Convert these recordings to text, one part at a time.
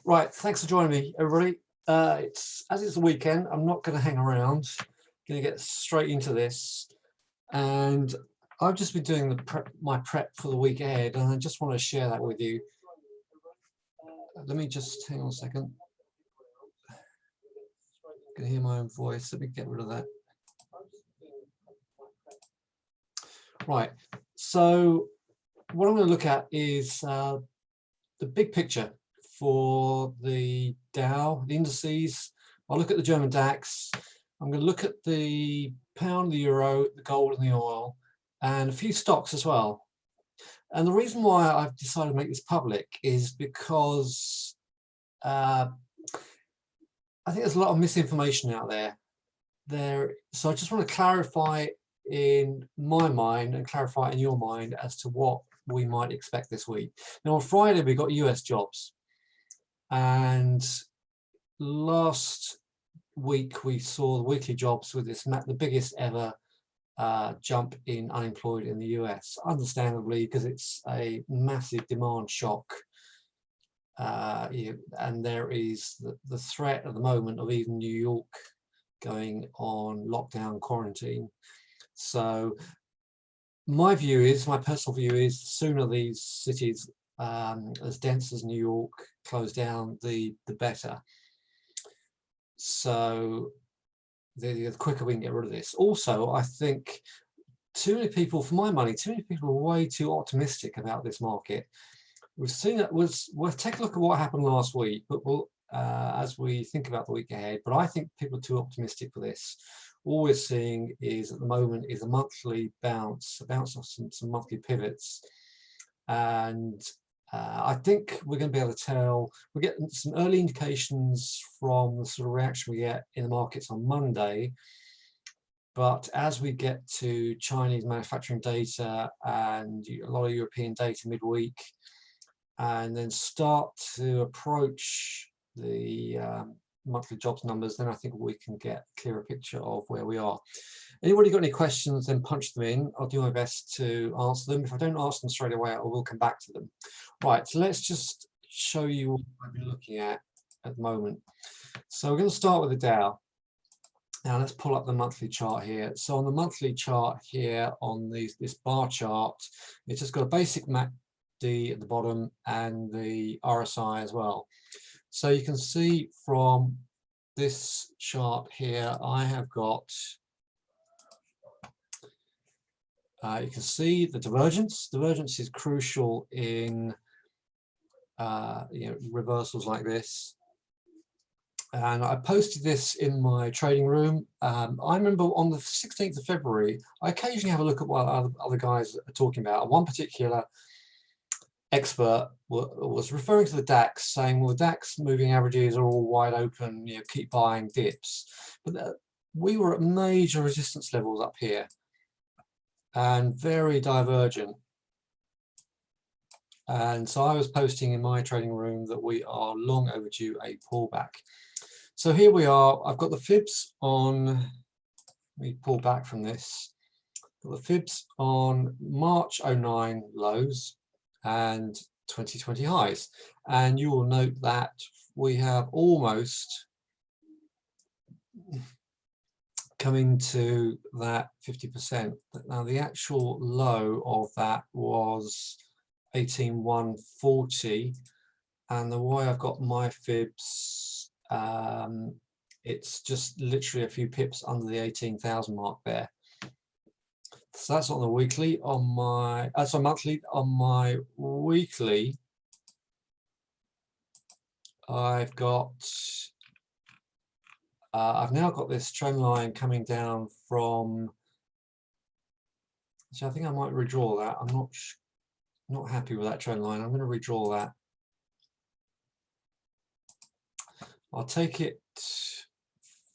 Right, thanks for joining me, everybody. It's the weekend. I'm not going to hang around. Going to get straight into this, and I've just been doing my prep for the week ahead, and I just want to share that with you. Let me just hang on a second. I can hear my own voice. Let me get rid of that. Right. So what I'm going to look at is the big picture for the Dow, the indices. I'll look at the German DAX. I'm going to look at the pound, the euro, the gold and the oil, and a few stocks as well. And the reason why I've decided to make this public is because I think there's a lot of misinformation out there. So I just want to clarify in my mind and clarify in your mind as to what we might expect this week. Now on Friday we got US jobs, and last week we saw the weekly jobs with the biggest ever jump in unemployed in the US, understandably because it's a massive demand shock, and there is the threat at the moment of even New York going on lockdown quarantine. So my personal view is the sooner these cities as dense as New York close down, the better. So the quicker we can get rid of this. Also, I think too many people, for my money, too many people are way too optimistic about this market. We've seen it we'll take a look at what happened last week, but we'll as we think about the week ahead. But I think people are too optimistic for this. All we're seeing is at the moment is a monthly bounce, of some monthly pivots, and I think we're going to be able to tell. We're getting some early indications from the sort of reaction we get in the markets on Monday, but as we get to Chinese manufacturing data and a lot of European data midweek, and then start to approach the monthly jobs numbers, then I think we can get a clearer picture of where we are. Anybody got any questions, then punch them in. I'll do my best to answer them. If I don't answer them straight away, I will come back to them. Right, so let's just show you what I've been looking at the moment. So we're going to start with the Dow. Now let's pull up the monthly chart here. So on the monthly chart here, on this bar chart, it's just got a basic MACD at the bottom and the RSI as well. So you can see from this chart here, I have got, you can see the divergence. Divergence is crucial in reversals like this. And I posted this in my trading room. I remember on the 16th of February, I occasionally have a look at what other guys are talking about. One particular expert was referring to the DAX, saying, well, the DAX moving averages are all wide open, keep buying dips. But we were at major resistance levels up here and very divergent. And so I was posting in my trading room that we are long overdue a pullback. So here we are. I've got the fibs on, let me pull back from this. Got the fibs on March 09 lows and 2020 highs. And you will note that we have almost coming to that 50%. Now the actual low of that was 18,140, and the way I've got my fibs, it's just literally a few pips under the 18,000 mark there. So that's on the weekly. On my monthly. On my weekly, I've got I've now got this trend line coming down from, so I think I might redraw that. I'm not happy with that trend line. I'm going to redraw that. I'll take it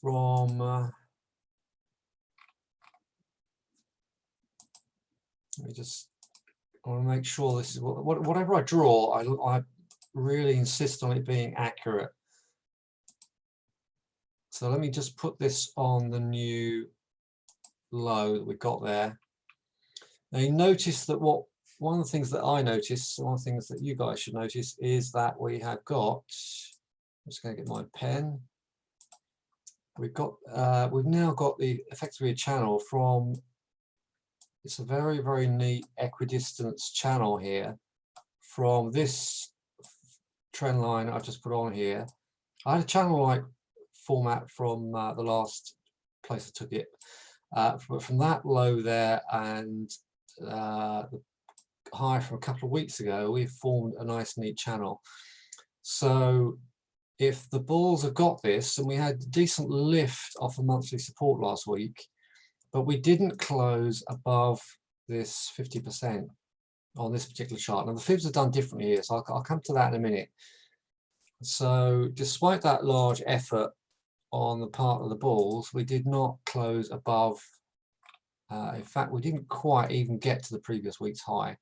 from let me just, I want to make sure this is whatever I draw, I really insist on it being accurate. So let me just put this on the new low that we got there. Now you notice that one of the things that I notice, one of the things that you guys should notice, is that we have got just going to get my pen. We've now got the effectively a channel from, it's a very, very neat equidistance channel here from this trend line I've just put on here. I had a channel like format from the last place I took it, but from that low there and the high from a couple of weeks ago, we've formed a nice neat channel. So if the bulls have got this, and we had decent lift off a monthly support last week, but we didn't close above this 50% on this particular chart. Now the fibs are done differently here, so I'll come to that in a minute. So despite that large effort on the part of the bulls, we did not close above, in fact we didn't quite even get to the previous week's high.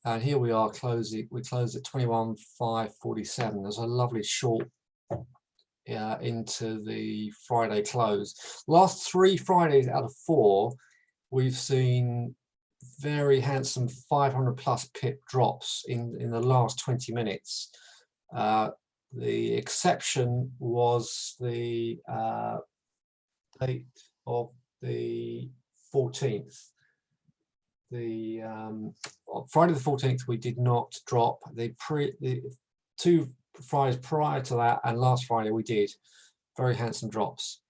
And here we are closing, we closed at 21,547. There's a lovely short into the Friday close. Last 3 Fridays out of 4, we've seen very handsome 500 plus pip drops in the last 20 minutes. The exception was the date of the 14th. The Friday the 14th we did not drop. The 2 Fridays prior to that and last Friday we did very handsome drops.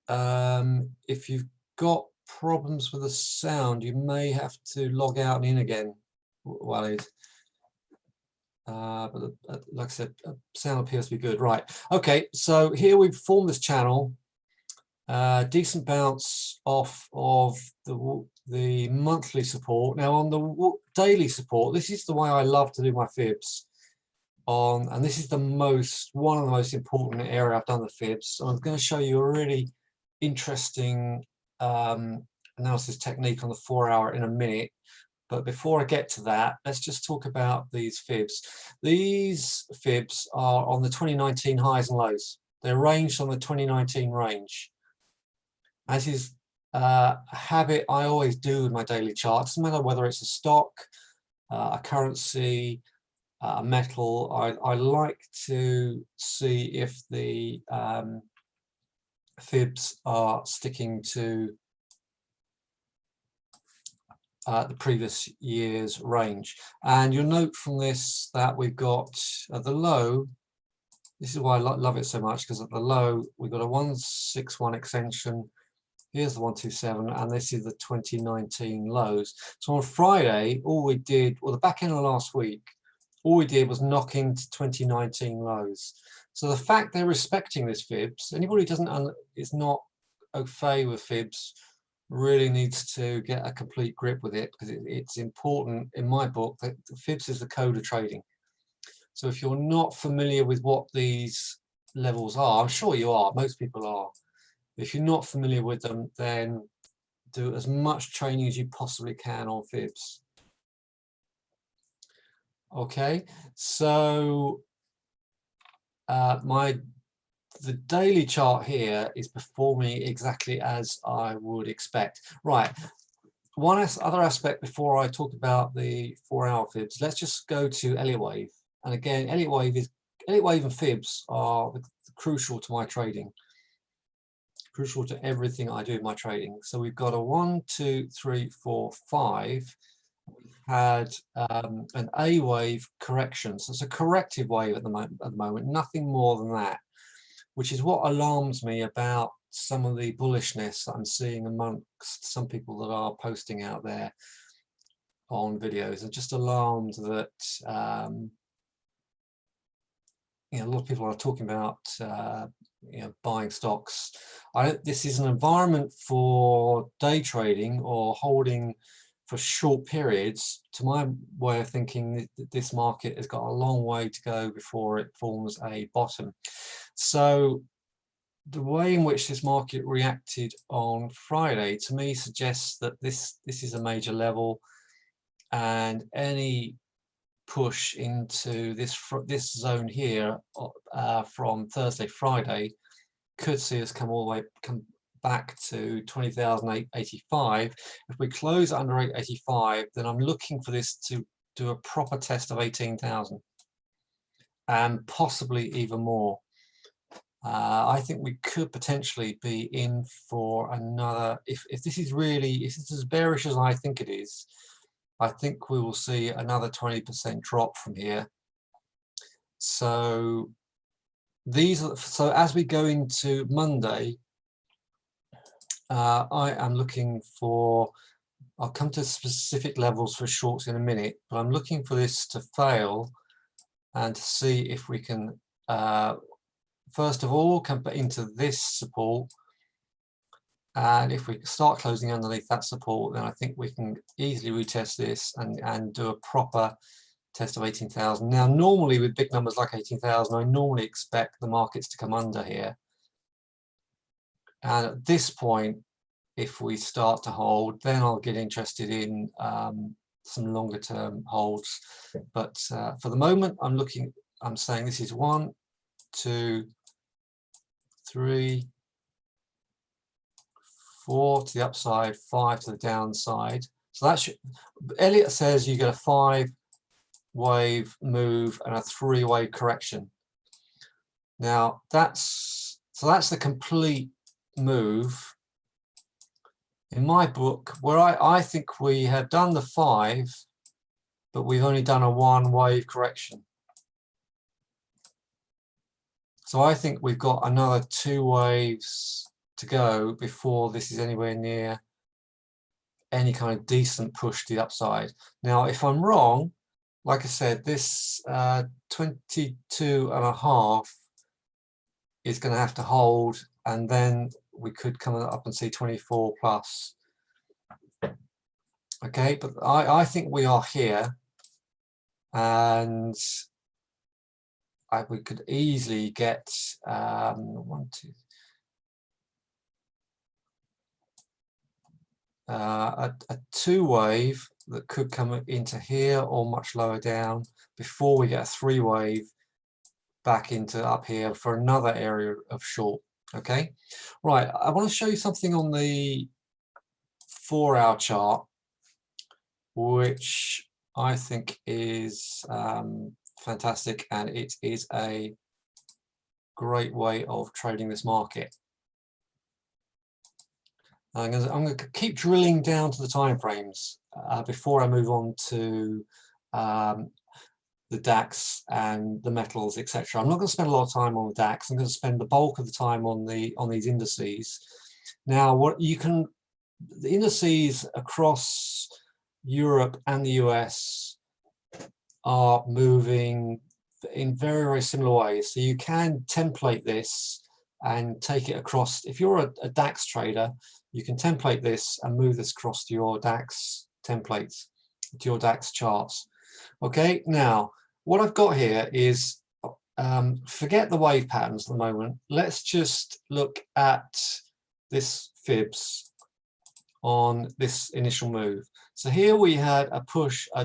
If you've got problems with the sound, you may have to log out and in again, Walid. But like I said, sound appears to be good. Right. Okay. So here we've formed this channel. Decent bounce off of the monthly support. Now on the daily support, this is the way I love to do my fibs on, and this is one of the most important area I've done the fibs. So I'm going to show you a really interesting analysis technique on the 4-hour in a minute. But before I get to that, let's just talk about these fibs. These fibs are on the 2019 highs and lows. They're ranged on the 2019 range. As is a habit I always do with my daily chart. Doesn't matter whether it's a stock, a currency, a metal. I like to see if the fibs are sticking to the previous year's range. And you'll note from this that we've got at the low, this is why I love it so much, because at the low we've got a 161 extension. Here's the 127, and this is the 2019 lows. So on Friday, all we did, well, the back end of last week, all we did was knock into 2019 lows. So the fact they're respecting this fibs, anybody who is not au fait with fibs really needs to get a complete grip with it, because it's important in my book that the fibs is the code of trading. So if you're not familiar with what these levels are, I'm sure you are, most people are. If you're not familiar with them, then do as much training as you possibly can on fibs. Okay, so the daily chart here is performing exactly as I would expect. Right, one other aspect before I talk about the 4-hour fibs, let's just go to Elliott Wave. And again, Elliott Wave and fibs are crucial to my trading. Crucial to everything I do in my trading. So we've got a 1, 2, 3, 4, 5. We've had an A wave correction. So it's a corrective wave at the moment, nothing more than that, which is what alarms me about some of the bullishness that I'm seeing amongst some people that are posting out there on videos. I'm just alarmed that a lot of people are talking about buying stocks. This is an environment for day trading or holding for short periods. To my way of thinking, this market has got a long way to go before it forms a bottom. So the way in which this market reacted on Friday, to me, suggests that this is a major level, and any push into this zone here from Thursday, Friday could see us come back to 20,885. If we close under 885, then I'm looking for this to do a proper test of 18,000 and possibly even more. I think we could potentially be in for another, if this is really, if it's as bearish as I think it is, I think we will see another 20% drop from here. So so as we go into Monday, I am looking for, I'll come to specific levels for shorts in a minute, but I'm looking for this to fail and to see if we can first of all come into this support, and if we start closing underneath that support, then I think we can easily retest this and do a proper test of 18,000. Now normally with big numbers like 18,000, I normally expect the markets to come under here, and at this point, if we start to hold, then I'll get interested in some longer term holds. But for the moment, I'm saying this is 1, 2, 3, 4 to the upside, 5 to the downside. So that should, Elliott says you get a 5-wave move and a 3-wave correction. Now that's the complete move. In my book, where I think we have done the 5, but we've only done a 1-wave correction. So I think we've got another 2 waves to go before this is anywhere near any kind of decent push to the upside. Now, if I'm wrong, like I said, this 22.5 is going to have to hold, and then we could come up and see 24 plus. Okay, but I think we are here, and we could easily get 1, 2, a 2-wave that could come into here or much lower down before we get a 3-wave back into up here for another area of short. Okay, right, I want to show you something on the 4-hour chart which I think is fantastic, and it is a great way of trading this market. I'm going to keep drilling down to the time frames before I move on to the DAX and the metals, etc. I'm not going to spend a lot of time on the DAX. I'm going to spend the bulk of the time on these indices. Now, the indices across Europe and the US are moving in very, very similar ways. So you can template this and take it across. If you're a DAX trader, you can template this and move this across to your DAX templates, to your DAX charts. Okay, now what I've got here is, forget the wave patterns at the moment. Let's just look at this fibs on this initial move. So here we had a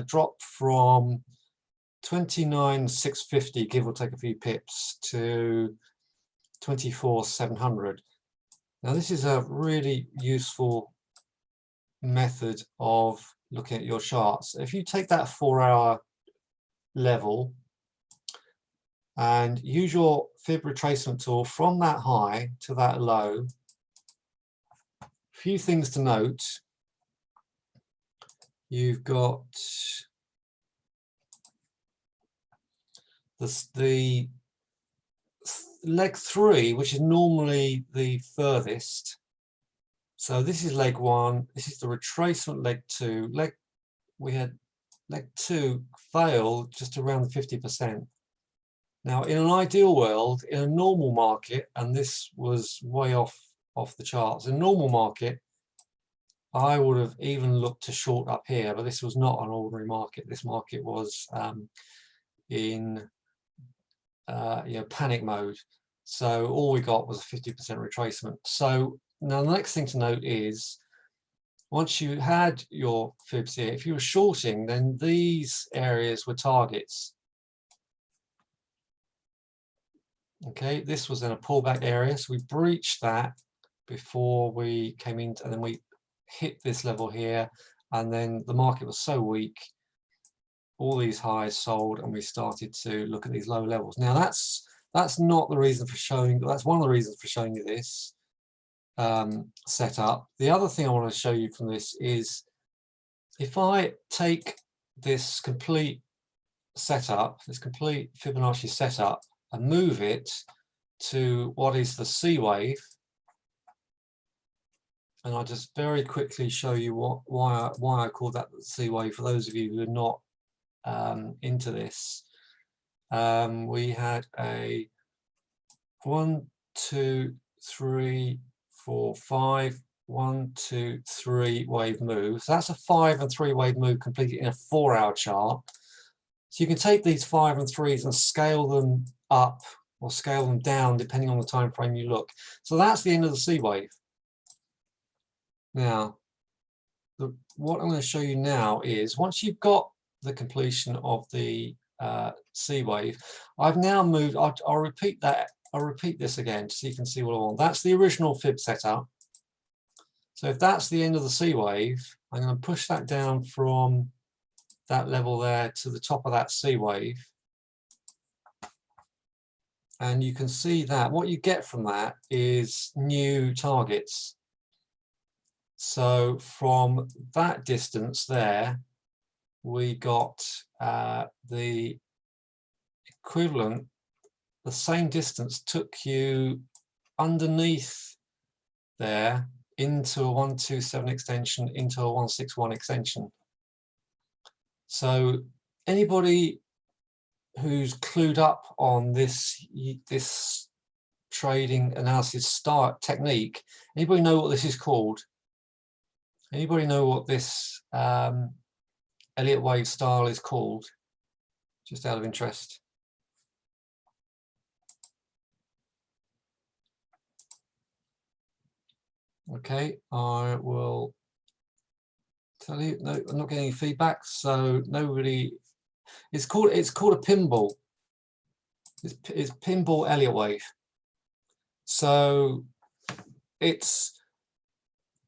drop from 29,650, give or take a few pips, to 24,700. Now this is a really useful method of looking at your charts. If you take that 4-hour level and use your fib retracement tool from that high to that low, a few things to note. You've got the leg 3, which is normally the furthest. So this is leg 1, this is the retracement leg 2. We had leg 2 fail just around 50%. Now in an ideal world, in a normal market, and this was way off the charts, in a normal market, I would have even looked to short up here, but this was not an ordinary market. This market was in panic mode. So all we got was a 50% retracement. So now the next thing to note is, once you had your fibs here, if you were shorting, then these areas were targets. Okay, this was in a pullback area, so we breached that before we came in, and then we hit this level here, and then the market was so weak all these highs sold, and we started to look at these lower levels. Now that's not the reason for showing, that's one of the reasons for showing you this setup. The other thing I want to show you from this is if I take this complete setup, this complete Fibonacci setup, and move it to what is the C wave, and I'll just very quickly show you why I call that the C wave for those of you who are not into this. We had a 1, 2, 3, 4, 5, 1, 2, 3 wave move. So that's a 5 and 3 wave move completed in a 4-hour chart. So you can take these 5 and 3s and scale them up or scale them down depending on the time frame you look. So that's the end of the C wave. Now, what I'm going to show you now is once you've got the completion of the C wave, I've now moved. I'll repeat that. I'll repeat this again so you can see what I want. That's the original fib setup. So if that's the end of the C wave, I'm going to push that down from that level there to the top of that C wave. And you can see that what you get from that is new targets. So from that distance there, we got the equivalent, the same distance took you underneath there into a 127 extension, into a 161 extension. So anybody who's clued up on this trading analysis technique, anybody know what this is called? Anybody know what this Elliott wave style is called? Just out of interest. Okay, I will tell you. No, I'm not getting any feedback, so nobody. It's called a pinball. It's pinball Elliott wave. So it's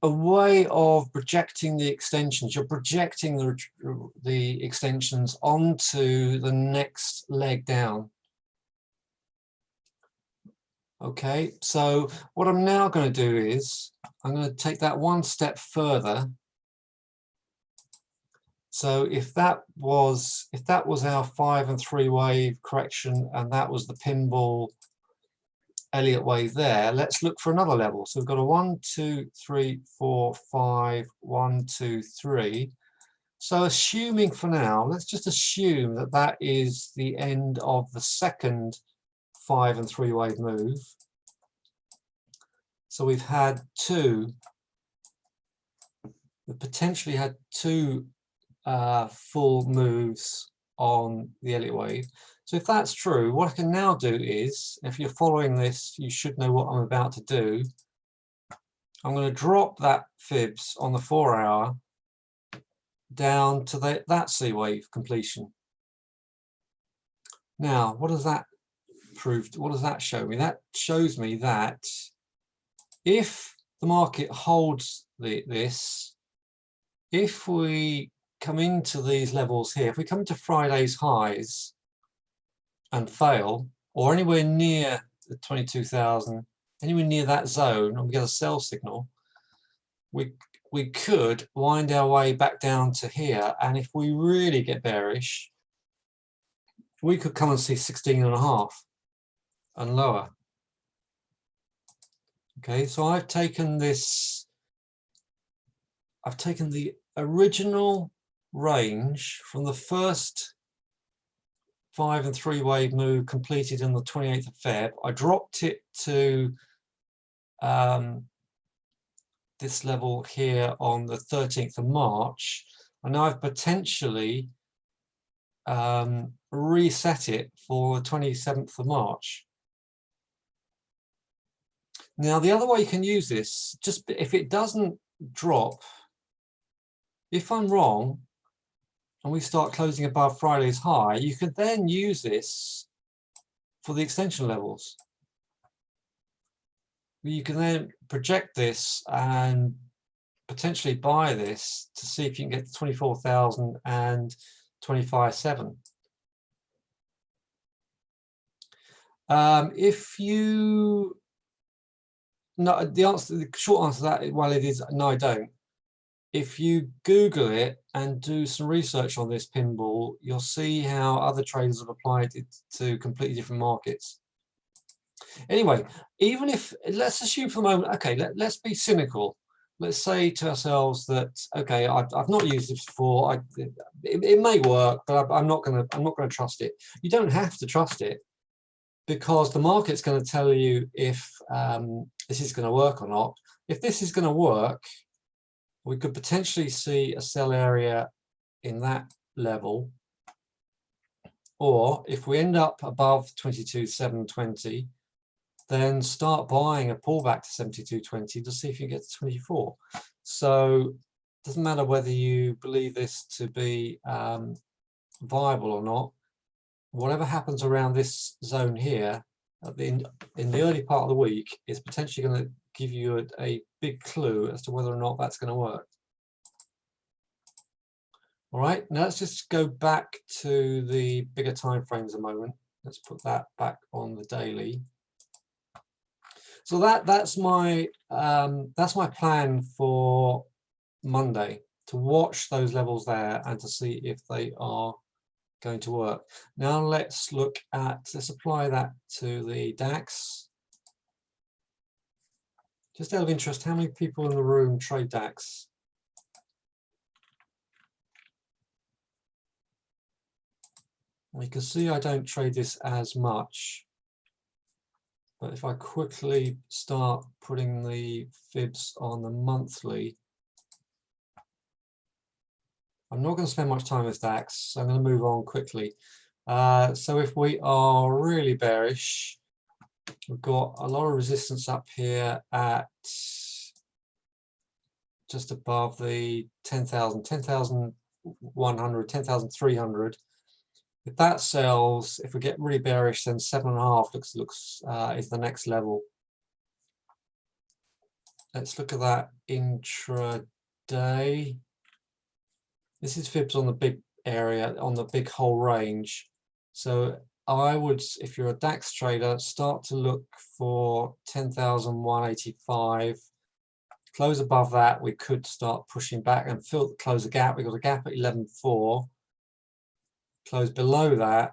a way of projecting the extensions. You're projecting the extensions onto the next leg down. Okay, so what I'm now going to do is I'm going to take that one step further. So if that was our 5 and 3 wave correction, and that was the pinball Elliott wave there, let's look for another level. So we've got a 1, 2, 3, 4, 5, 1, 2, 3. So assuming for now, let's just assume that that is the end of the second 5 and 3 wave move. So we've had we potentially had 2 full moves on the Elliott wave. So if that's true, what I can now do is, if you're following this, you should know what I'm about to do. I'm going to drop that fibs on the 4-hour down to that C wave completion. Now, what does that prove? What does that show me? That shows me that if the market holds this, if we come into these levels here, if we come to Friday's highs and fail, or anywhere near the 22,000, anywhere near that zone, and we get a sell signal, we could wind our way back down to here, and if we really get bearish, we could come and see 16.5 and lower. Okay, so I've taken this, I've taken the original range from the first 5 and 3 wave move completed on the 28th of Feb. I dropped it to this level here on the 13th of March, and now I've potentially reset it for the 27th of March. Now, the other way you can use this, just if it doesn't drop, if I'm wrong, and we start closing above Friday's high, you could then use this for the extension levels. You can then project this and potentially buy this to see if you can get to 24,000 and 25.7. If you no, the short answer to that, well, it is no, I don't. If you Google it and do some research on this pinball, you'll see how other traders have applied it to completely different markets. Anyway, even if, let's assume for the moment, okay, let's be cynical. Let's say to ourselves that, okay, I've not used this before. It may work, but I'm not gonna trust it. You don't have to trust it, because the market's going to tell you if this is going to work or not. If this is going to work, we could potentially see a sell area in that level, or if we end up above 22,720, then start buying a pullback to 72.20 to see if you get to 24. So it doesn't matter whether you believe this to be viable or not. Whatever happens around this zone here in the early part of the week is potentially going to give you a big clue as to whether or not that's going to work. All right, now let's just go back to the bigger time frames a moment. Let's put that back on the daily. So that's my plan for Monday, to watch those levels there and to see if they are going to work. Now let's apply that to the DAX. Just out of interest, how many people in the room trade DAX? You can see I don't trade this as much, but if I quickly start putting the fibs on the monthly, I'm not going to spend much time with DAX, so I'm going to move on quickly. So if we are really bearish, we've got a lot of resistance up here at just above the 10,000, 10,100, 10,300. If that sells, if we get really bearish, then 7.5 looks is the next level. Let's look at that intraday. This is fibs on the big area, on the big whole range. So I would, if you're a DAX trader, start to look for 10,185. Close above that, we could start pushing back and close a gap. We've got a gap at 11.4. Close below that,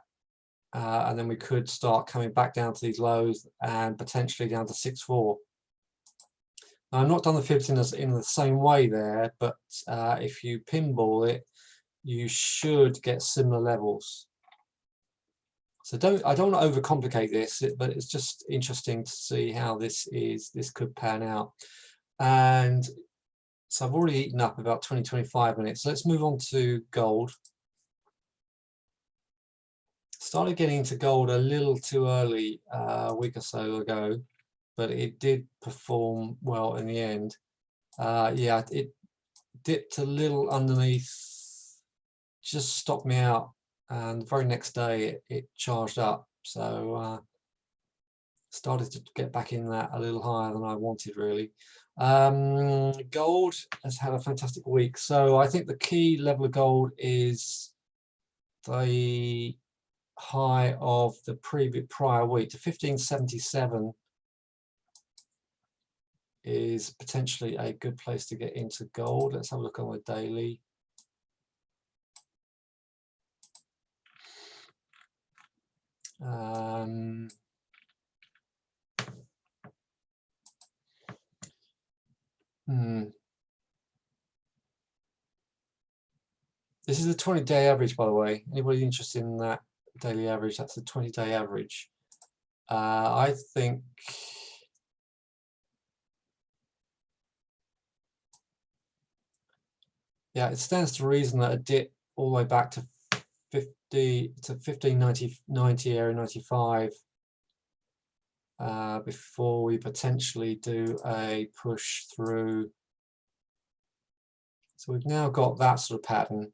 and then we could start coming back down to these lows and potentially down to 6.4. Now, I've not done the fibs in the same way there, but if you pinball it, you should get similar levels. So I don't want to overcomplicate this, but it's just interesting to see how this could pan out. And so I've already eaten up about 20-25 minutes. So let's move on to gold. Started getting into gold a little too early a week or so ago, but it did perform well in the end. Yeah, it dipped a little underneath, just stopped me out, and the very next day it charged up. So started to get back in that a little higher than I wanted, really. Gold has had a fantastic week. So I think the key level of gold is the high of the prior week to 1577 is potentially a good place to get into gold. Let's have a look on the daily. This is the 20-day average, by the way. Anybody interested in that daily average? That's the 20-day average. I think yeah, it stands to reason that a dip all the way back to 1590 area 95 before we potentially do a push through. So we've now got that sort of pattern.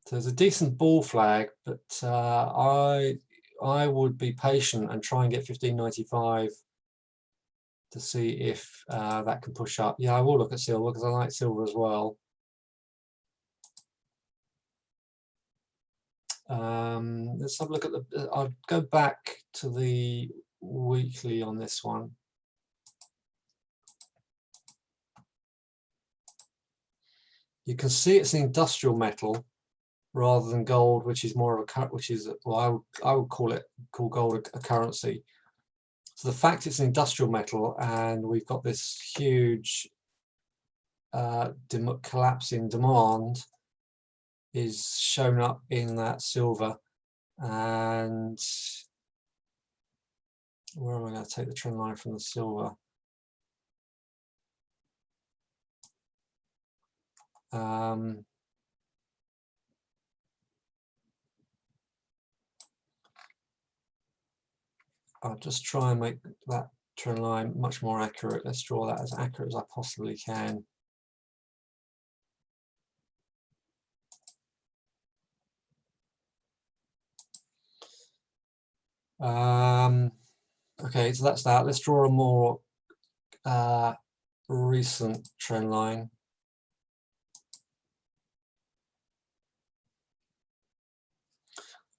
So there's a decent bull flag, but I would be patient and try and get 1595 to see if that can push up. Yeah, I will look at silver because I like silver as well. Let's have a look at the, I'll go back to the weekly on this one. You can see it's an industrial metal rather than gold, which is more of a, which is, well, I would call gold a currency. So the fact it's an industrial metal and we've got this huge collapse in demand is shown up in that silver. And where am I going to take the trend line from the silver? I'll just try and make that trend line much more accurate. Let's draw that as accurate as I possibly can. Okay, so that's that. Let's draw a more recent trend line.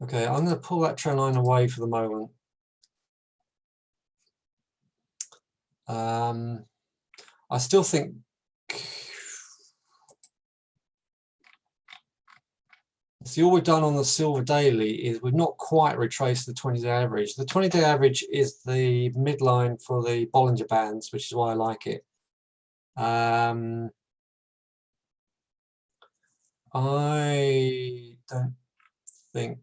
Okay, I'm going to pull that trend line away for the moment. I still think see, all we've done on the silver daily is we've not quite retraced the 20-day average. The 20-day average is the midline for the Bollinger Bands, which is why I like it. I don't think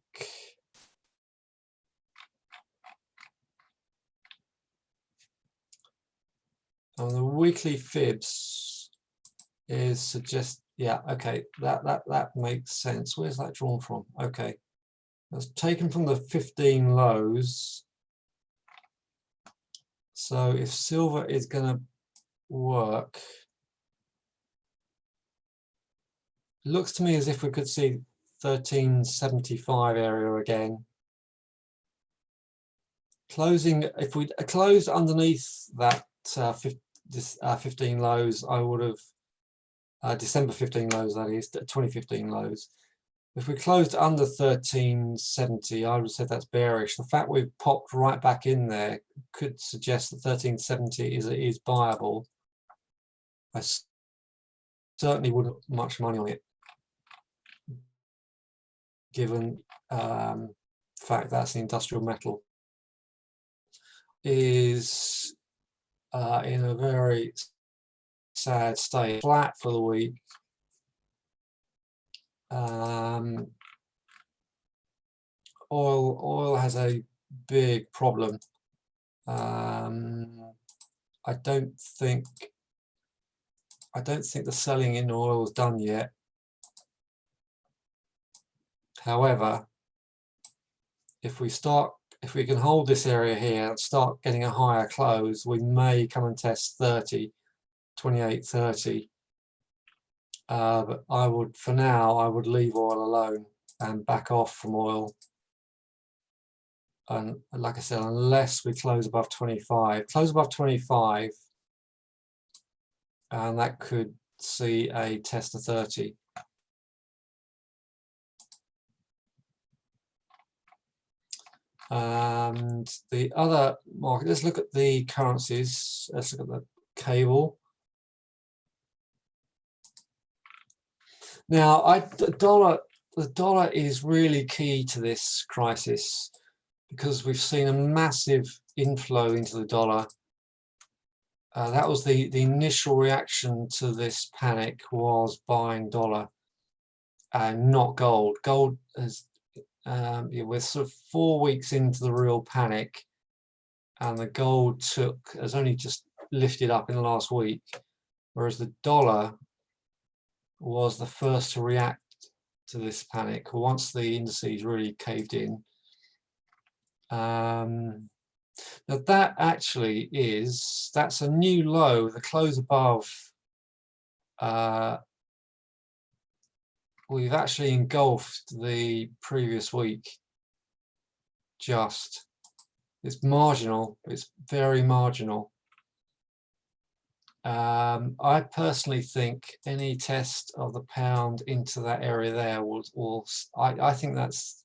on the weekly fibs is suggest, yeah, okay, that makes sense. Where's that drawn from? Okay, that's taken from the 15 lows. So if silver is going to work, it looks to me as if we could see 1375 area again. Closing, if we closed underneath that 15 lows, I would have December 15 lows, that is 2015 lows. If we closed under 1370, I would have said that's bearish. The fact we've popped right back in there could suggest that 1370 is buyable. I certainly wouldn't put much money on it, given the fact that's an industrial metal. Is in a very sad state, flat for the week. Oil has a big problem. I don't think the selling in oil is done yet. However, if we can hold this area here and start getting a higher close, we may come and test 28.30. But I would, for now, I would leave oil alone and back off from oil. And like I said, unless we close above 25, and that could see a test of 30. And the other market, let's look at the currencies. Let's look at the cable. Now, the dollar is really key to this crisis because we've seen a massive inflow into the dollar. That was the initial reaction to this panic, was buying dollar and not gold. Gold has, we're sort of 4 weeks into the real panic, and the gold has only just lifted up in the last week, whereas the dollar was the first to react to this panic once the indices really caved in. Now that actually that's a new low. The close above, we've actually engulfed the previous week. Just, it's marginal. It's very marginal. I personally think any test of the pound into that area there I think that's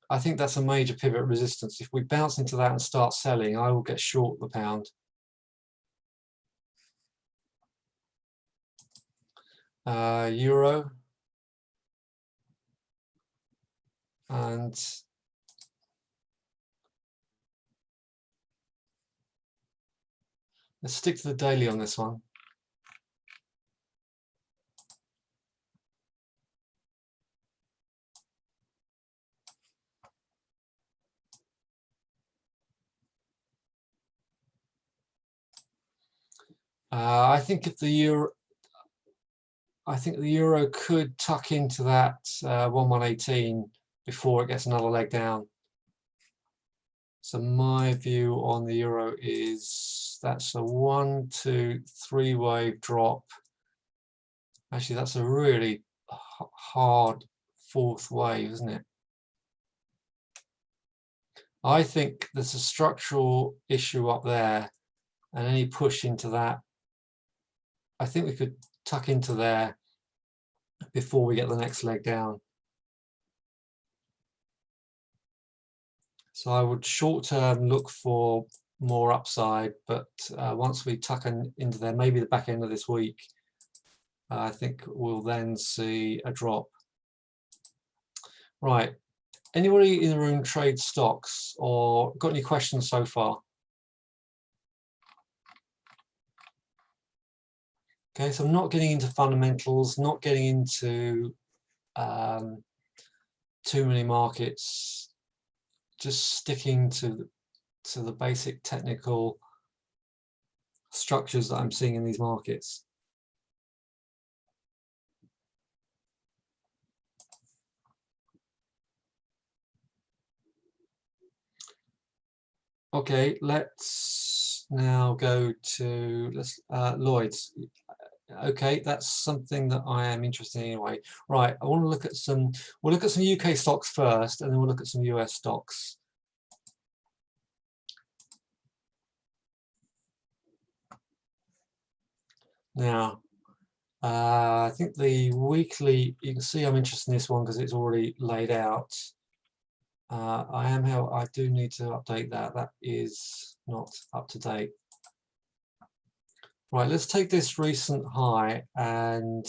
I think that's a major pivot resistance. If we bounce into that and start selling, I will get short the pound. Euro. And let's stick to the daily on this one. I think if the euro, could tuck into that 1118 before it gets another leg down. So my view on the euro is that's a 1, 2, 3 wave drop. Actually, that's a really hard fourth wave, isn't it? I think there's a structural issue up there, and any push into that, I think we could tuck into there before we get the next leg down. So I would short term look for more upside, but once we tuck into there, maybe the back end of this week, I think we'll then see a drop. Right. Anybody in the room trade stocks or got any questions so far? Okay, so I'm not getting into fundamentals, not getting into too many markets, just sticking to the basic technical structures that I'm seeing in these markets. Okay, let's now go to Lloyd's. Okay, that's something that I am interested in anyway. Right, I want to look at some, we'll look at some UK stocks first, and then we'll look at some US stocks. Now, I think the weekly, you can see I'm interested in this one because it's already laid out. I do need to update that. That is not up to date. Right, let's take this recent high and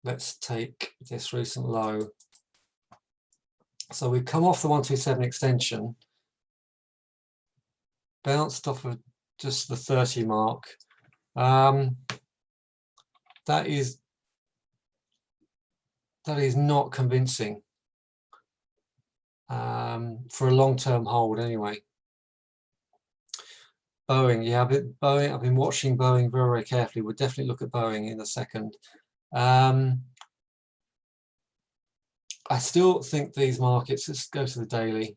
let's take this recent low. So we've come off the 127 extension, bounced off of just the 30 mark. That is not convincing for a long-term hold anyway. Boeing, yeah, I've been watching Boeing very, very carefully. We'll definitely look at Boeing in a second. I still think these markets, let's go to the daily.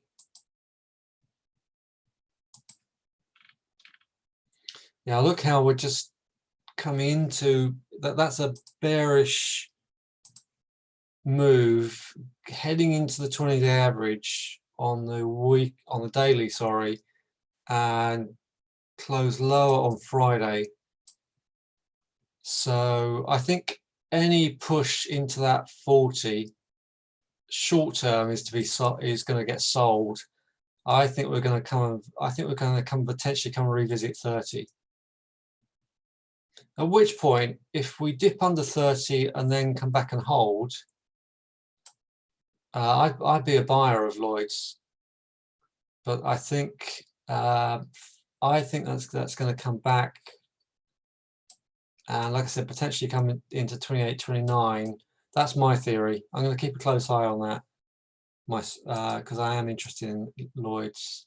Yeah, look how we're just coming into that. That's a bearish move heading into the 20-day average on the daily, sorry, and close lower on Friday. So I think any push into that 40 short term is going to get sold. I think we're going to potentially come and revisit 30. At which point, if we dip under 30 and then come back and hold, I'd be a buyer of Lloyd's. But I think that's going to come back, and like I said, potentially come into 28, 29. That's my theory. I'm going to keep a close eye on that, because I am interested in Lloyd's.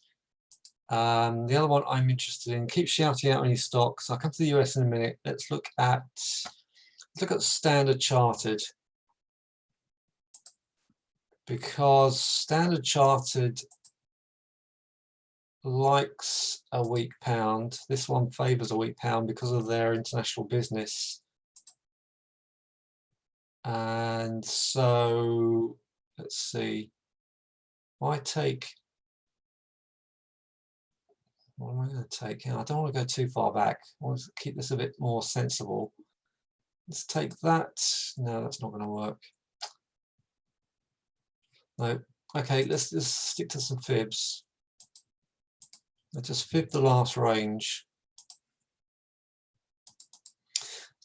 The other one I'm interested in, keep shouting out any stocks. I'll come to the US in a minute. Let's look at Standard Chartered, because Standard Chartered likes a weak pound. This one favors a weak pound because of their international business. And so let's see. What am I going to take? I don't want to go too far back. I want to keep this a bit more sensible. Let's take that. No, that's not going to work. No, Okay, let's just stick to some fibs. Let's just fib the last range.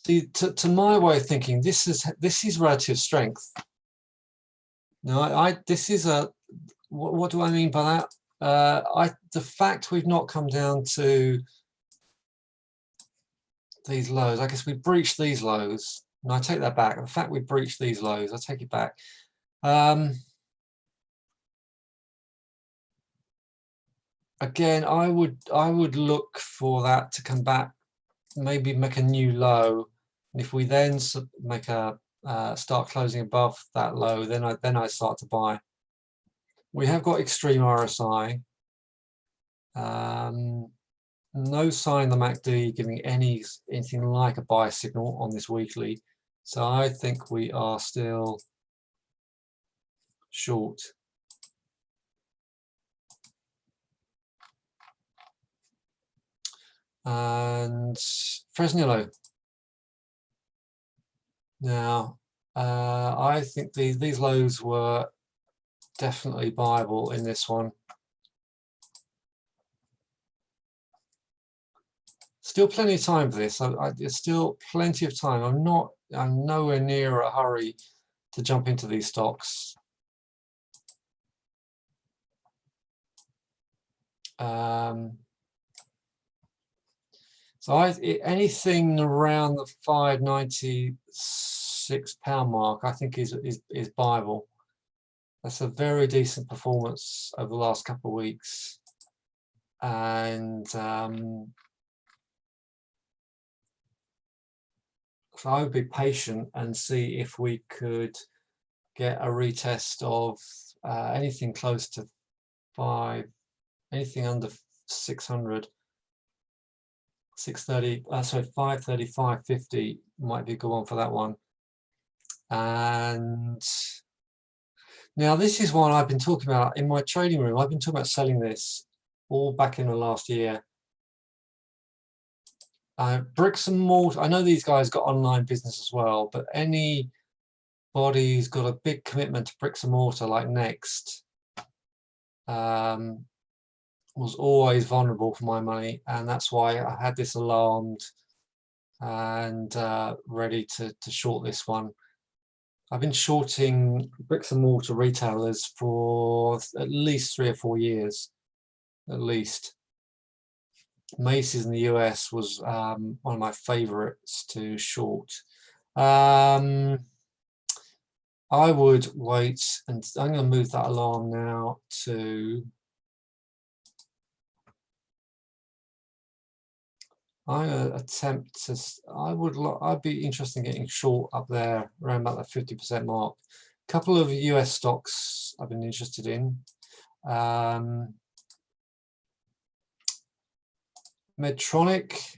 See, to my way of thinking, this is relative strength. Now, this is a what do I mean by that? The fact we've not come down to these lows, I guess we breached these lows. No, I take that back. The fact we breached these lows, I take it back. Again, I would look for that to come back, maybe make a new low. And if we then make a start closing above that low, then I start to buy. We have got extreme RSI. No sign the MACD giving anything like a buy signal on this weekly. So I think we are still short. And Fresnillo. Now, I think these lows were definitely buyable in this one. Still plenty of time for this. There's still plenty of time. I'm nowhere near a hurry to jump into these stocks. So anything around the £5.96 mark, I think is buyable. That's a very decent performance over the last couple of weeks, and so I would be patient and see if we could get a retest of anything close to anything under 600. 630, sorry, 530, 550 might be a good one for that one. And now this is one I've been talking about in my trading room. I've been talking about selling this all back in the last year. Bricks and mortar, I know these guys got online business as well, but anybody's got a big commitment to bricks and mortar like Next was always vulnerable for my money, and that's why I had this alarmed and ready to short this one. I've been shorting bricks and mortar retailers for at least 3 or 4 years, at least. Macy's in the US was one of my favorites to short. I would wait, and I'm going to move that alarm now to, I'm going to attempt to, I'd be interested in getting short up there around about the 50% mark. A couple of US stocks I've been interested in. Medtronic.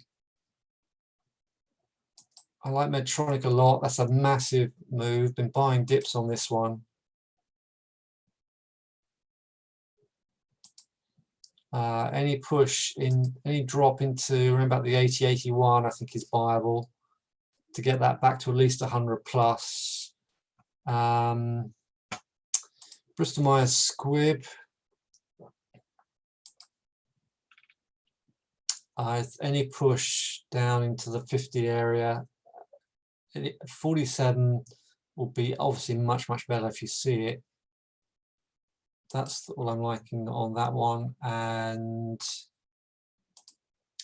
I like Medtronic a lot. That's a massive move. Been buying dips on this one. Any push in, any drop into around about the 80, 81, I think is viable to get that back to at least 100 plus. Bristol Myers Squibb. Any push down into the 50 area. 47 will be obviously much better if you see it. That's all I'm liking on that one. And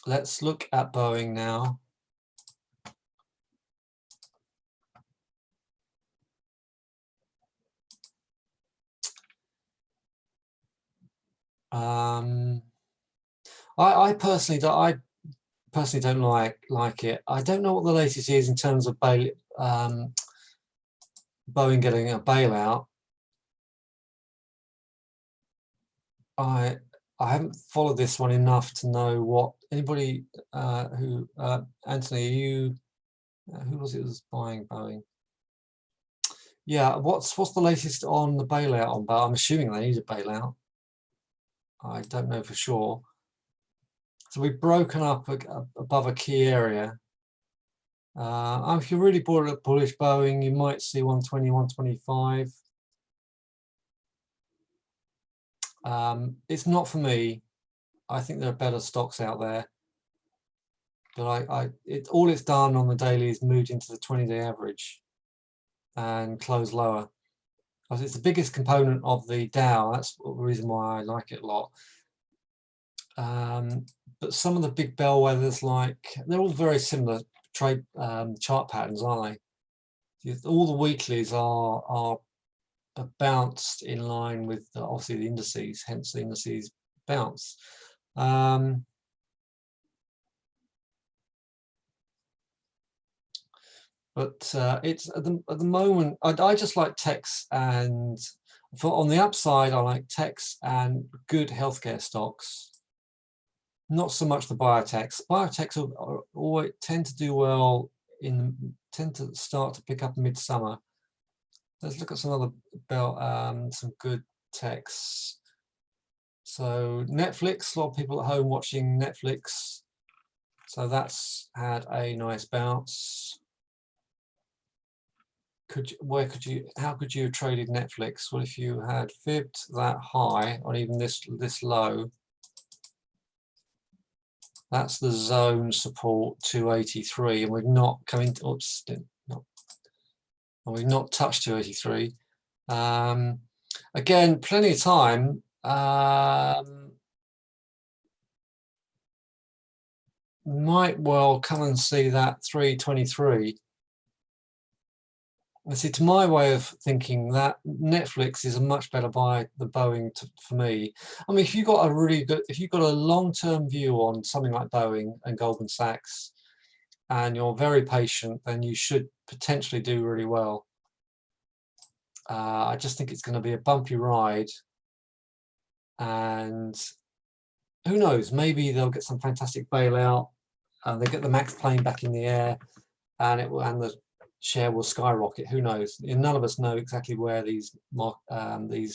let's look at Boeing now. I personally don't like it. I don't know what the latest is in terms of Boeing getting a bailout. I haven't followed this one enough to know what anybody who Anthony, who was it was buying Boeing? Yeah, what's the latest on the bailout on Boeing? I'm assuming they need a bailout. I don't know for sure. So we've broken up above a key area. If you're really bullish Boeing, you might see 120, 125. It's not for me. I think there are better stocks out there. But all it's done on the daily is moved into the 20-day average and closed lower. It's the biggest component of the Dow. That's the reason why I like it a lot. But some of the big bellwethers, they're all very similar trade chart patterns, aren't they? All the weeklies are bounced in line with obviously the indices, hence the indices bounce. But it's at the moment, I just like techs, and on the upside, I like techs and good healthcare stocks. Not so much the biotechs. Biotechs always tend to do well tend to start to pick up midsummer. Let's look at some other some good techs. So Netflix, a lot of people at home watching Netflix. So that's had a nice bounce. How could you have traded Netflix? Well, if you had fibbed that high or even this low, that's the zone support 283, and we've not come into, oops, we've not touched 283. Again, plenty of time. Might well come and see that 323. See, to my way of thinking, that Netflix is a much better buy than Boeing for me. I mean, if you've got a long-term view on something like Boeing and Goldman Sachs, and you're very patient, then you should potentially do really well. I just think it's going to be a bumpy ride, and who knows? Maybe they'll get some fantastic bailout, and they get the Max plane back in the air, and the share will skyrocket. Who knows? None of us know exactly where these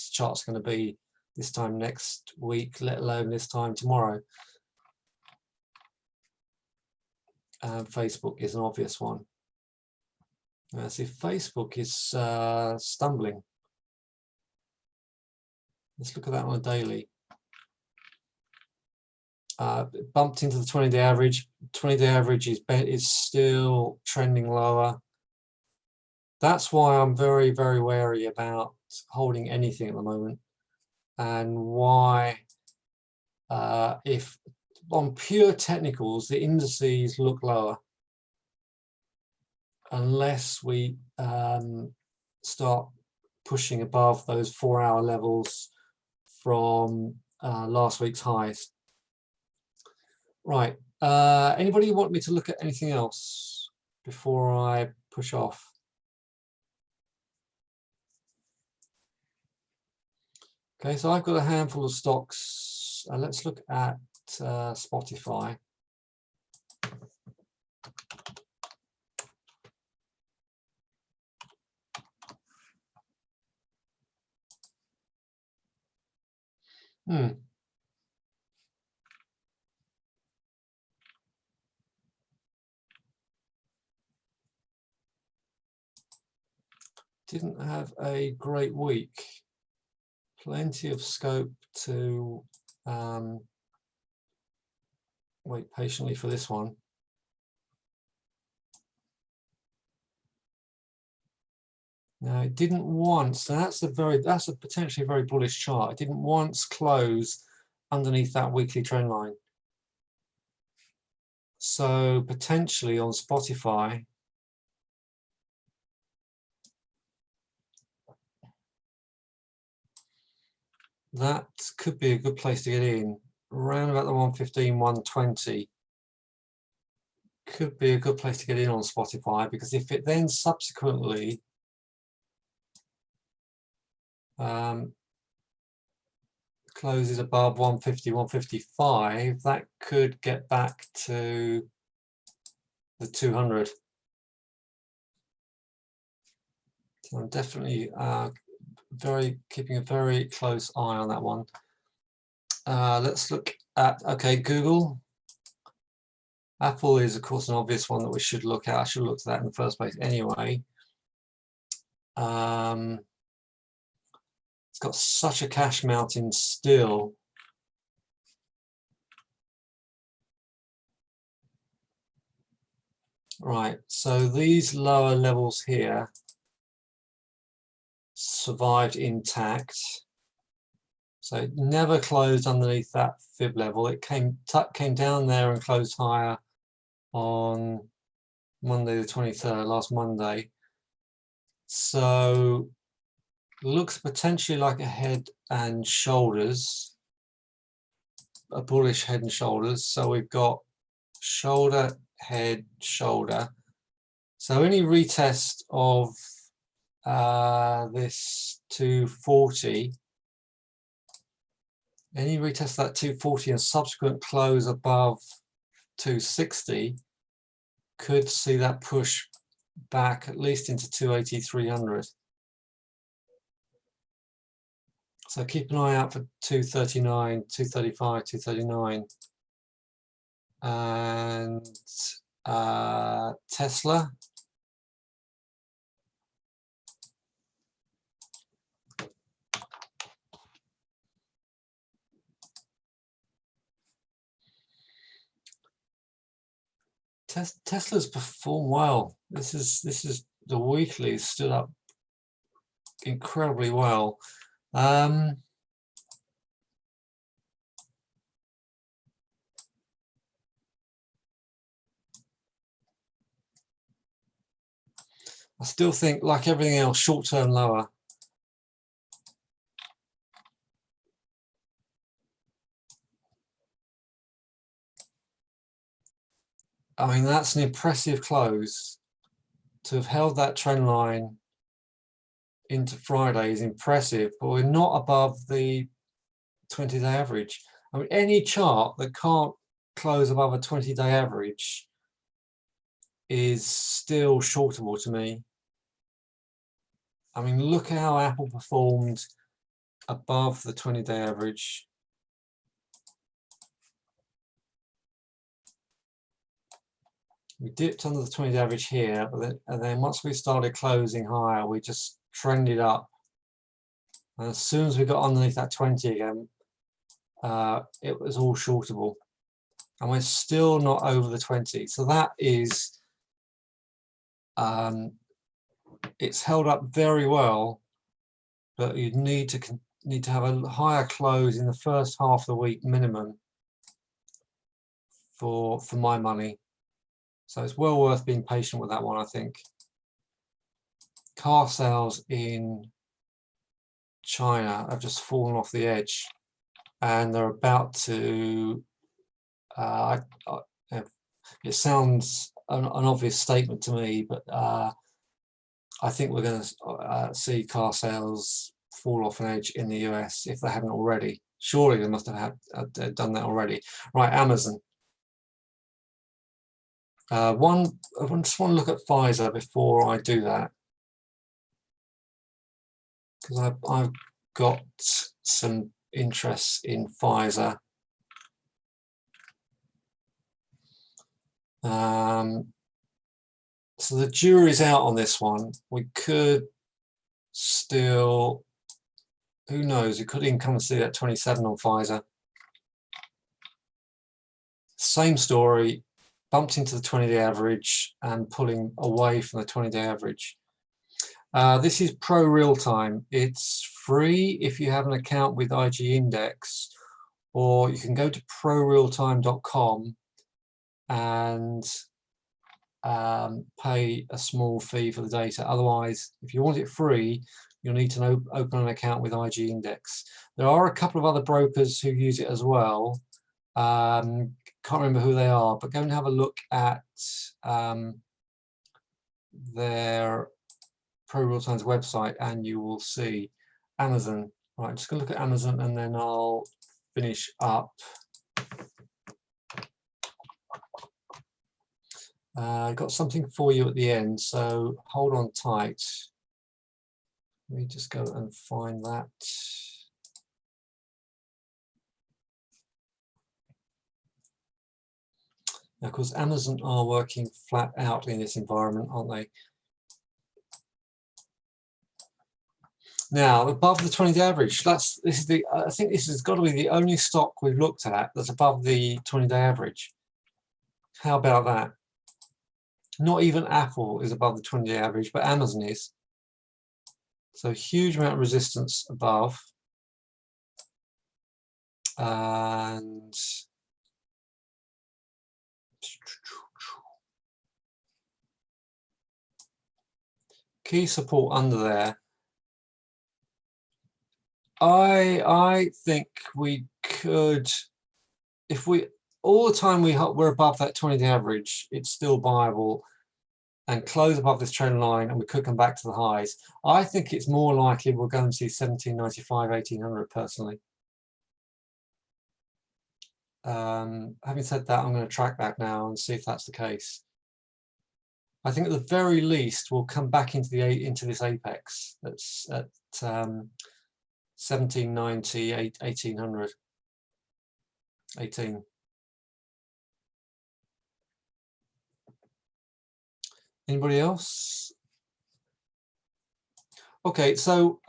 charts are going to be this time next week, let alone this time tomorrow. Facebook is an obvious one. See, Facebook is stumbling. Let's look at that on a daily. Bumped into the 20-day average. 20-day average is still trending lower. That's why I'm very, very wary about holding anything at the moment, and why, if on pure technicals, the indices look lower, unless we start pushing above those 4-hour levels from last week's highs. Right. Anybody want me to look at anything else before I push off? Okay, so I've got a handful of stocks. Let's look at Spotify. Didn't have a great week. Plenty of scope to wait patiently for this one. Now it didn't once, and that's a potentially very bullish chart. It didn't once close underneath that weekly trend line. So potentially on Spotify, that could be a good place to get in. Around about the 115, 120 could be a good place to get in on Spotify, because if it then subsequently closes above 150, 155, that could get back to the 200. So I'm definitely keeping a very close eye on that one. Let's look at, okay, Google. Apple is, of course, an obvious one that we should look at. I should have looked at that in the first place anyway. It's got such a cash mountain still. Right, so these lower levels here survived intact. So it never closed underneath that fib level. It came down there and closed higher on Monday the 23rd, last Monday. So looks potentially like a head and shoulders, a bullish head and shoulders. So we've got shoulder, head, shoulder. So any retest of this 240, any retest of that 240 and subsequent close above 260 could see that push back at least into 280, 300. So keep an eye out for 239, 235, 239. And Tesla. Tesla's performed well. This is the weekly stood up incredibly well. I still think, like everything else, short-term lower. I mean, that's an impressive close. To have held that trend line into Friday is impressive, but we're not above the 20-day average. I mean, any chart that can't close above a 20-day average is still shortable to me. I mean, look at how Apple performed above the 20-day average. We dipped under the 20-day average here, but then once we started closing higher, we just trended up. And as soon as we got underneath that 20 again, it was all shortable. And we're still not over the 20. So that is, it's held up very well, but you'd need to have a higher close in the first half of the week minimum for my money. So it's well worth being patient with that one, I think. Car sales in China have just fallen off the edge, and they're about to, it sounds an obvious statement to me, but I think we're going to see car sales fall off an edge in the US if they haven't already. Surely they must have done that already. Right, Amazon. I just want to look at Pfizer before I do that, because I've got some interest in Pfizer. So the jury's out on this one. We could still, who knows, we could even come and see that 27 on Pfizer. Same story, bumped into the 20-day average and pulling away from the 20-day average. This is Pro Real Time. It's free if you have an account with IG Index, or you can go to prorealtime.com and pay a small fee for the data. Otherwise, if you want it free, you'll need to open an account with IG Index. There are a couple of other brokers who use it as well. Can't remember who they are, but go and have a look at their Pro Real Time's website and you will see. Amazon. Right, I'm just going to look at Amazon and then I'll finish up. I got something for you at the end, so hold on tight. Let me just go and find that. Now, of course, Amazon are working flat out in this environment, aren't they? Now, above the 20-day average, I think this has got to be the only stock we've looked at that's above the 20-day average. How about that? Not even Apple is above the 20-day average, but Amazon is. So huge amount of resistance above. And key support under there. I think we could, if we all the time we're above that 20-day average, it's still viable, and close above this trend line, and we could come back to the highs. I think it's more likely we're going to see 1795, 1800 personally. Having said that, I'm going to track back now and see if that's the case. I think at the very least we'll come back into this apex that's at 1790, 1800, 18. Anybody else? Okay, so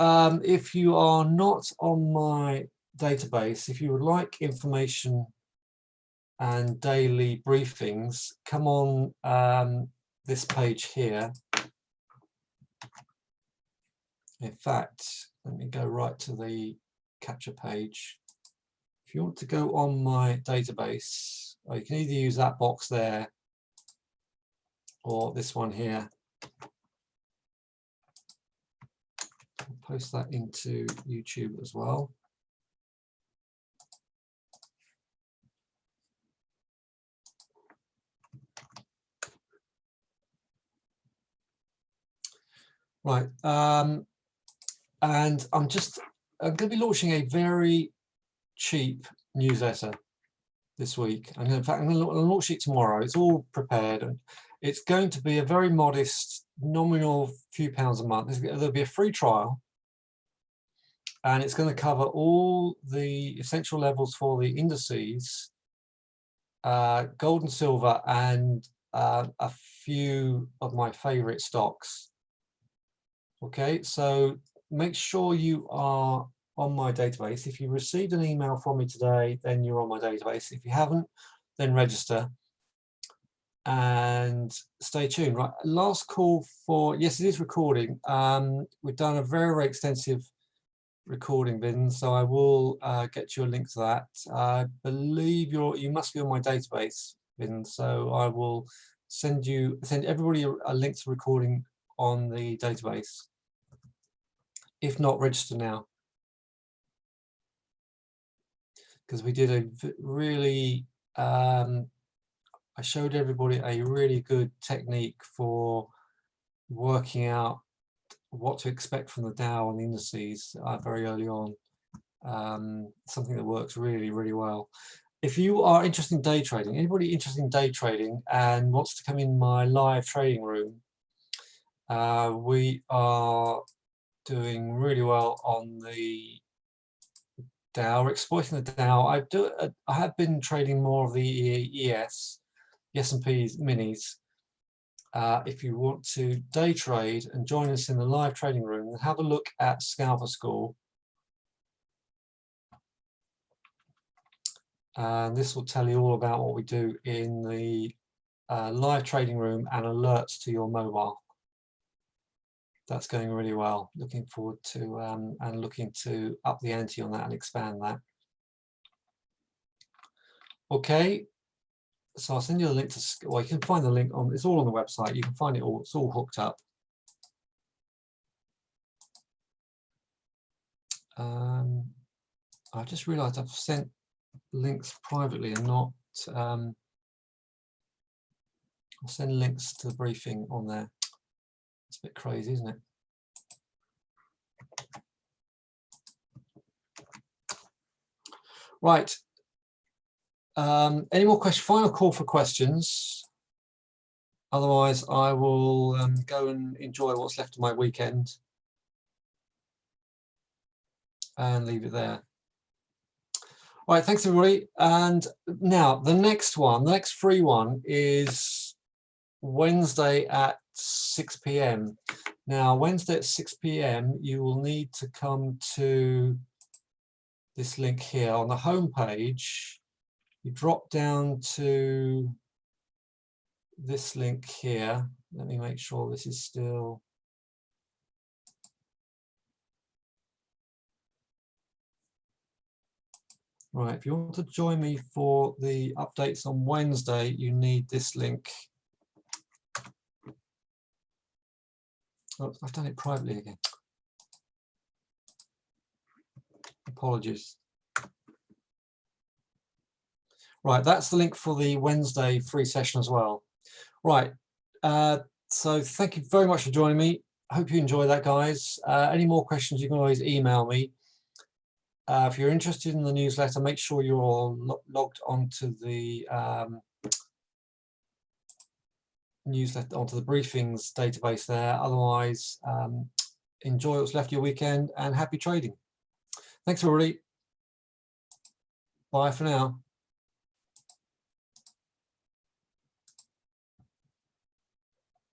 if you are not on my database, if you would like information and daily briefings, come on this page here. In fact, let me go right to the capture page. If you want to go on my database, or you can either use that box there or this one here. I'll post that into YouTube as well. Right, and I'm going to be launching a very cheap newsletter this week. In fact, I'm going to launch it tomorrow. It's all prepared, and it's going to be a very modest, nominal few pounds a month. There'll be a free trial, and it's going to cover all the essential levels for the indices, gold and silver, and a few of my favorite stocks. Okay, so make sure you are on my database. If you received an email from me today, then you're on my database. If you haven't, then register and stay tuned. Right, last call for, yes, it is recording. We've done a very, very extensive recording bin, so I will get you a link to that. I believe you must be on my database bin, so I will send everybody a link to recording on the database. If not, register now, because we did a really I showed everybody a really good technique for working out what to expect from the Dow and the indices very early on. Something that works really, really well. If you are interested in day trading, anybody interested in day trading and wants to come in my live trading room, we are doing really well on the Dow. We're exploiting the Dow. I have been trading more of the ES, the S&P minis. If you want to day trade and join us in the live trading room, then have a look at Scalper School. And this will tell you all about what we do in the live trading room and alerts to your mobile. That's going really well. Looking forward to and looking to up the ante on that and expand that. Okay, so I'll send you a link to, well, you can find the link on, it's all on the website. You can find it all, it's all hooked up. I just realized I've sent links privately and not, I'll send links to the briefing on there. It's a bit crazy, isn't it? Right. Any more questions? Final call for questions. Otherwise, I will go and enjoy what's left of my weekend and leave it there. All right, thanks everybody. And now the next one, the next free one is Wednesday at 6 p.m. Now, Wednesday at 6 p.m. you will need to come to this link here on the home page. You drop down to this link here. Let me make sure this is still. Right, if you want to join me for the updates on Wednesday, you need this link. Oh, I've done it privately again. Apologies. Right, that's the link for the Wednesday free session as well. Right, so thank you very much for joining me. I hope you enjoy that, guys. Any more questions, you can always email me. If you're interested in the newsletter, make sure you're all logged onto the newsletter, onto the briefings database there. Otherwise, enjoy what's left of your weekend and happy trading. Thanks, everybody. Bye for now.